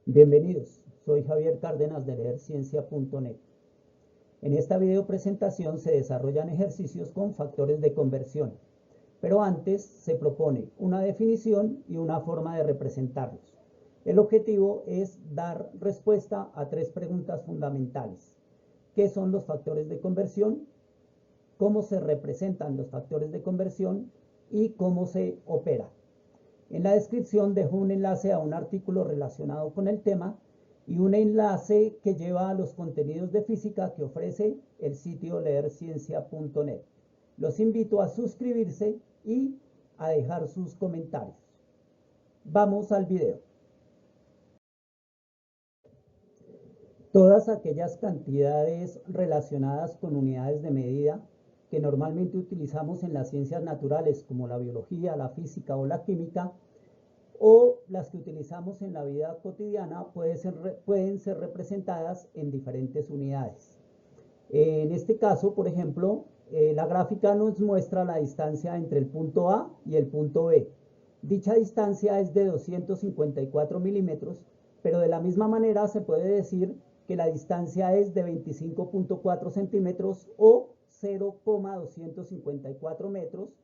Bienvenidos, soy Javier Cárdenas de leerciencia.net. En esta video presentación se desarrollan ejercicios con factores de conversión, pero antes se propone una definición y una forma de representarlos. El objetivo es dar respuesta a tres preguntas fundamentales. ¿Qué son los factores de conversión? ¿Cómo se representan los factores de conversión? Y ¿cómo se opera? En la descripción dejo un enlace a un artículo relacionado con el tema y un enlace que lleva a los contenidos de física que ofrece el sitio leerciencia.net. Los invito a suscribirse y a dejar sus comentarios. Vamos al video. Todas aquellas cantidades relacionadas con unidades de medida que normalmente utilizamos en las ciencias naturales como la biología, la física o la química, o las que utilizamos en la vida cotidiana pueden ser representadas en diferentes unidades. En este caso, por ejemplo, la gráfica nos muestra la distancia entre el punto A y el punto B. Dicha distancia es de 254 milímetros, pero de la misma manera se puede decir que la distancia es de 25.4 centímetros o 0,254 metros.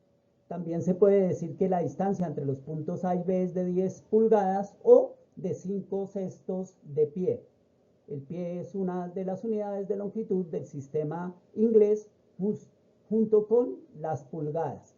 También se puede decir que la distancia entre los puntos A y B es de 10 pulgadas o de 5 sextos de pie. El pie es una de las unidades de longitud del sistema inglés junto con las pulgadas.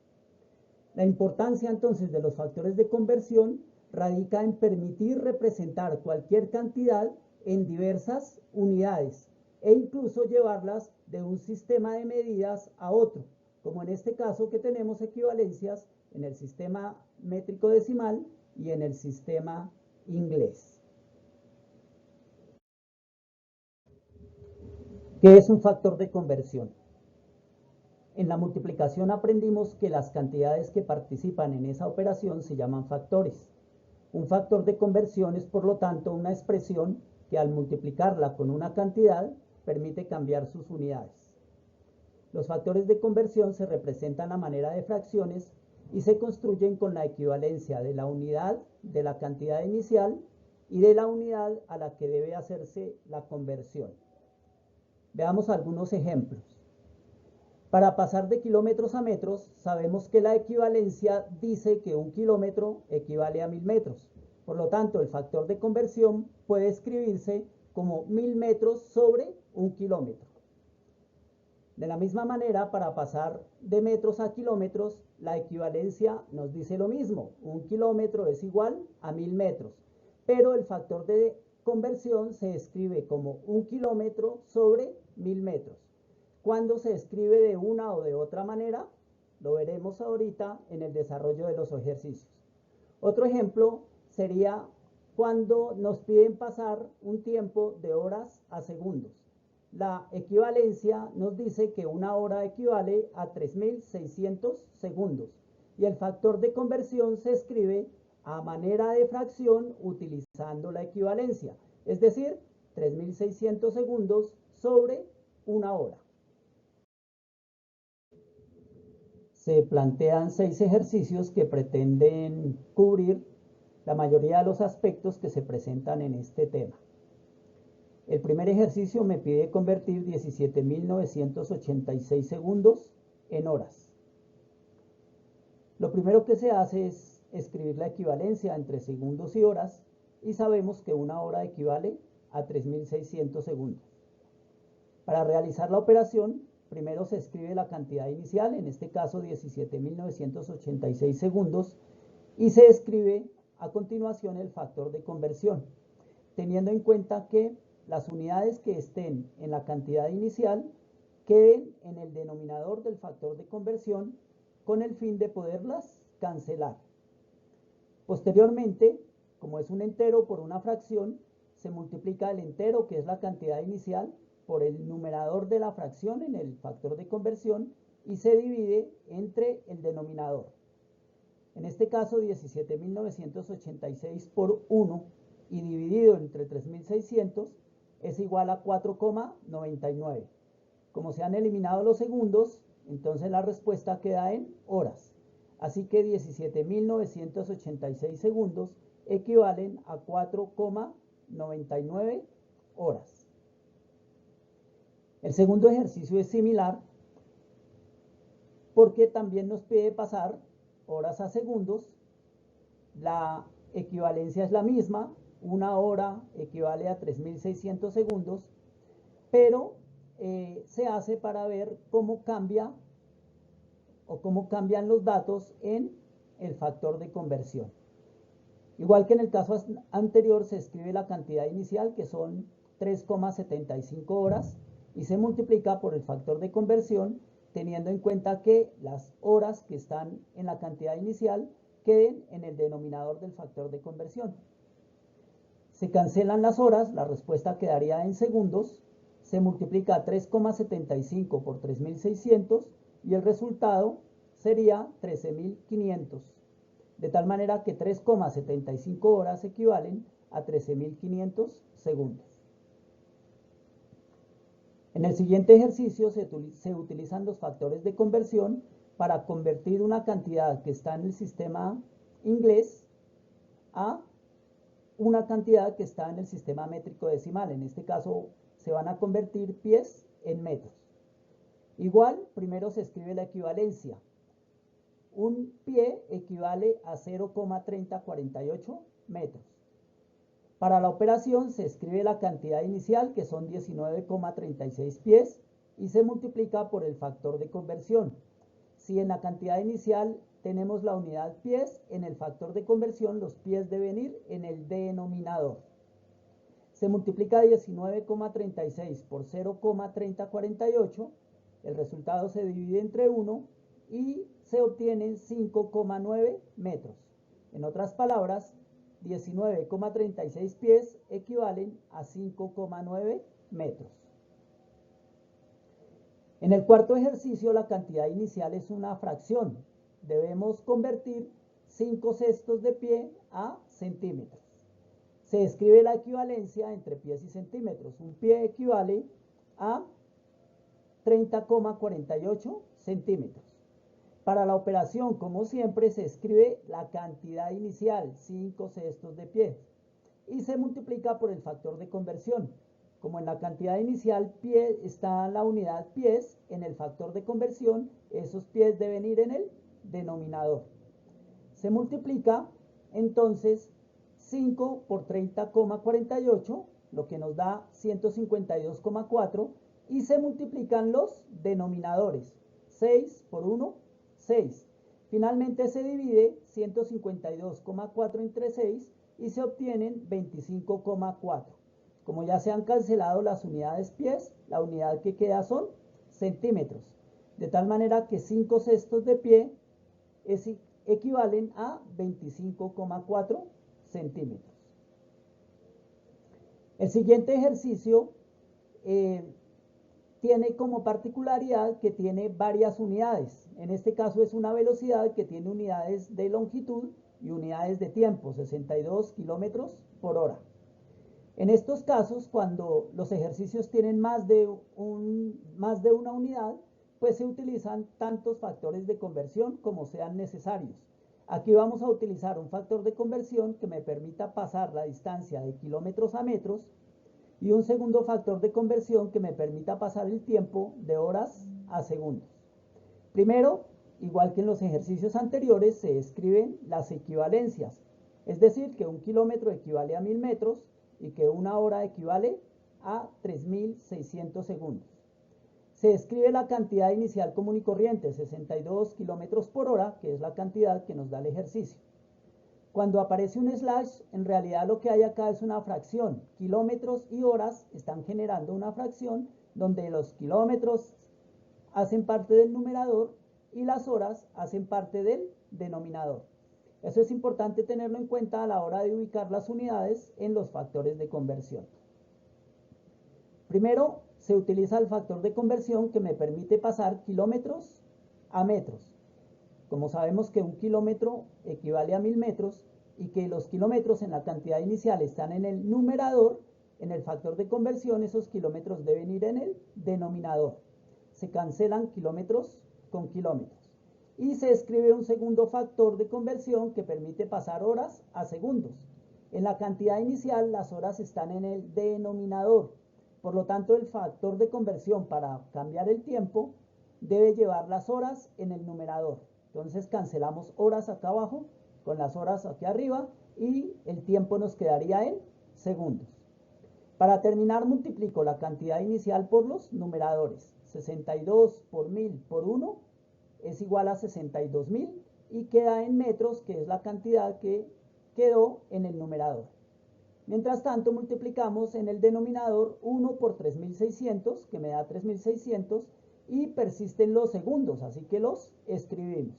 La importancia entonces de los factores de conversión radica en permitir representar cualquier cantidad en diversas unidades e incluso llevarlas de un sistema de medidas a otro, como en este caso que tenemos equivalencias en el sistema métrico decimal y en el sistema inglés. ¿Qué es un factor de conversión? En la multiplicación aprendimos que las cantidades que participan en esa operación se llaman factores. Un factor de conversión es, por lo tanto, una expresión que al multiplicarla con una cantidad permite cambiar sus unidades. Los factores de conversión se representan a manera de fracciones y se construyen con la equivalencia de la unidad de la cantidad inicial y de la unidad a la que debe hacerse la conversión. Veamos algunos ejemplos. Para pasar de kilómetros a metros, sabemos que la equivalencia dice que un kilómetro equivale a 1000 metros. Por lo tanto, el factor de conversión puede escribirse como 1000 metros sobre un kilómetro. De la misma manera, para pasar de metros a kilómetros, la equivalencia nos dice lo mismo. Un kilómetro es igual a 1000 metros. Pero el factor de conversión se escribe como un kilómetro sobre 1000 metros. Cuando se escribe de una o de otra manera, lo veremos ahorita en el desarrollo de los ejercicios. Otro ejemplo sería cuando nos piden pasar un tiempo de horas a segundos. La equivalencia nos dice que una hora equivale a 3600 segundos y el factor de conversión se escribe a manera de fracción utilizando la equivalencia, es decir, 3600 segundos sobre una hora. Se plantean 6 ejercicios que pretenden cubrir la mayoría de los aspectos que se presentan en este tema. El primer ejercicio me pide convertir 17.986 segundos en horas. Lo primero que se hace es escribir la equivalencia entre segundos y horas y sabemos que una hora equivale a 3600 segundos. Para realizar la operación, primero se escribe la cantidad inicial, en este caso 17.986 segundos, y se escribe a continuación el factor de conversión, teniendo en cuenta que las unidades que estén en la cantidad inicial queden en el denominador del factor de conversión con el fin de poderlas cancelar. Posteriormente, como es un entero por una fracción, se multiplica el entero, que es la cantidad inicial, por el numerador de la fracción en el factor de conversión y se divide entre el denominador. En este caso, 17.986 por 1 y dividido entre 3600 es igual a 4,99. Como se han eliminado los segundos, entonces la respuesta queda en horas. Así que 17.986 segundos equivalen a 4,99 99 horas. El segundo ejercicio es similar porque también nos pide pasar horas a segundos. La equivalencia es la misma, una hora equivale a 3600 segundos, pero se hace para ver cómo cambia o cómo cambian los datos en el factor de conversión. Igual que en el caso anterior, se escribe la cantidad inicial, que son 3,75 horas, y se multiplica por el factor de conversión, teniendo en cuenta que las horas que están en la cantidad inicial queden en el denominador del factor de conversión. Se cancelan las horas, la respuesta quedaría en segundos, se multiplica 3,75 por 3600 y el resultado sería 13500. De tal manera que 3,75 horas equivalen a 13500 segundos. En el siguiente ejercicio se utilizan los factores de conversión para convertir una cantidad que está en el sistema inglés a una cantidad que está en el sistema métrico decimal. En este caso se van a convertir pies en metros. Igual, primero se escribe la equivalencia. Un pie equivale a 0,3048 metros. Para la operación se escribe la cantidad inicial, que son 19,36 pies, y se multiplica por el factor de conversión. Si en la cantidad inicial tenemos la unidad pies, en el factor de conversión los pies deben ir en el denominador. Se multiplica 19,36 por 0,3048, el resultado se divide entre 1 y se obtienen 5,9 metros. En otras palabras, 19,36 pies equivalen a 5,9 metros. En el cuarto ejercicio, la cantidad inicial es una fracción. Debemos convertir 5 sextos de pie a centímetros. Se escribe la equivalencia entre pies y centímetros. Un pie equivale a 30,48 centímetros. Para la operación, como siempre, se escribe la cantidad inicial, 5 sextos de pie, y se multiplica por el factor de conversión. Como en la cantidad inicial pie está la unidad pies, en el factor de conversión esos pies deben ir en el denominador. Se multiplica entonces 5 por 30,48, lo que nos da 152,4, y se multiplican los denominadores. 6 por 1, 6. Finalmente se divide 152,4 entre 6 y se obtienen 25,4. Como ya se han cancelado las unidades pies, la unidad que queda son centímetros. De tal manera que 5 sextos de pie equivalen a 25,4 centímetros. El siguiente ejercicio tiene como particularidad que tiene varias unidades. En este caso es una velocidad que tiene unidades de longitud y unidades de tiempo, 62 kilómetros por hora. En estos casos, cuando los ejercicios tienen más de una unidad, pues se utilizan tantos factores de conversión como sean necesarios. Aquí vamos a utilizar un factor de conversión que me permita pasar la distancia de kilómetros a metros y un segundo factor de conversión que me permita pasar el tiempo de horas a segundos. Primero, igual que en los ejercicios anteriores, se escriben las equivalencias, es decir, que un kilómetro equivale a 1000 metros y que una hora equivale a 3600 segundos. Se escribe la cantidad inicial común y corriente, 62 kilómetros por hora, que es la cantidad que nos da el ejercicio. Cuando aparece un slash, en realidad lo que hay acá es una fracción. Kilómetros y horas están generando una fracción donde los kilómetros hacen parte del numerador y las horas hacen parte del denominador. Eso es importante tenerlo en cuenta a la hora de ubicar las unidades en los factores de conversión. Primero, se utiliza el factor de conversión que me permite pasar kilómetros a metros. Como sabemos que un kilómetro equivale a 1000 metros y que los kilómetros en la cantidad inicial están en el numerador, en el factor de conversión esos kilómetros deben ir en el denominador. Se cancelan kilómetros con kilómetros. Y se escribe un segundo factor de conversión que permite pasar horas a segundos. En la cantidad inicial las horas están en el denominador. Por lo tanto, el factor de conversión para cambiar el tiempo debe llevar las horas en el numerador. Entonces cancelamos horas acá abajo con las horas aquí arriba y el tiempo nos quedaría en segundos. Para terminar, multiplico la cantidad inicial por los numeradores. 62 por 1000 por 1 es igual a 62.000 y queda en metros, que es la cantidad que quedó en el numerador. Mientras tanto, multiplicamos en el denominador 1 por 3600, que me da 3600, y persisten los segundos, así que los escribimos.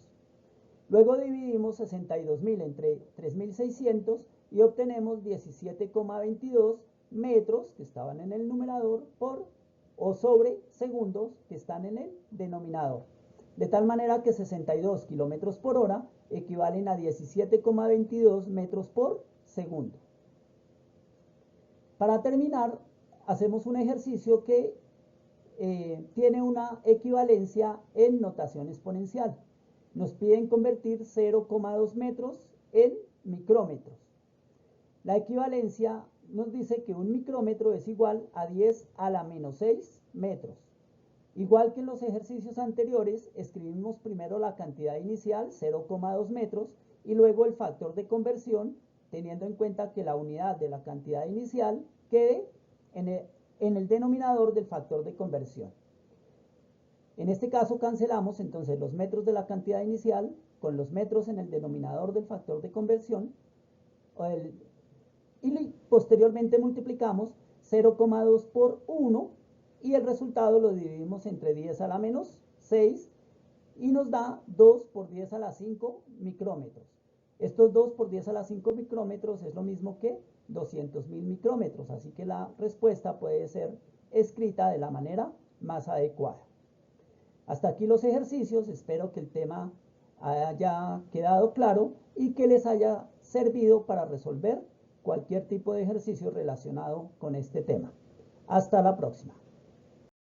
Luego dividimos 62.000 entre 3600 y obtenemos 17,22 metros, que estaban en el numerador, por o sobre segundos, que están en el denominador. De tal manera que 62 kilómetros por hora equivalen a 17,22 metros por segundo. Para terminar, hacemos un ejercicio que tiene una equivalencia en notación exponencial. Nos piden convertir 0,2 metros en micrómetros. La equivalencia nos dice que un micrómetro es igual a 10 a la menos 6 metros. Igual que en los ejercicios anteriores, escribimos primero la cantidad inicial, 0,2 metros, y luego el factor de conversión, teniendo en cuenta que la unidad de la cantidad inicial quede en el denominador del factor de conversión. En este caso cancelamos entonces los metros de la cantidad inicial con los metros en el denominador del factor de conversión y posteriormente multiplicamos 0,2 por 1 y el resultado lo dividimos entre 10 a la menos 6 y nos da 2 por 10 a la 5 micrómetros. Estos 2 por 10 a la 5 micrómetros es lo mismo que 200.000 micrómetros, así que la respuesta puede ser escrita de la manera más adecuada. Hasta aquí los ejercicios, espero que el tema haya quedado claro y que les haya servido para resolver cualquier tipo de ejercicio relacionado con este tema. Hasta la próxima.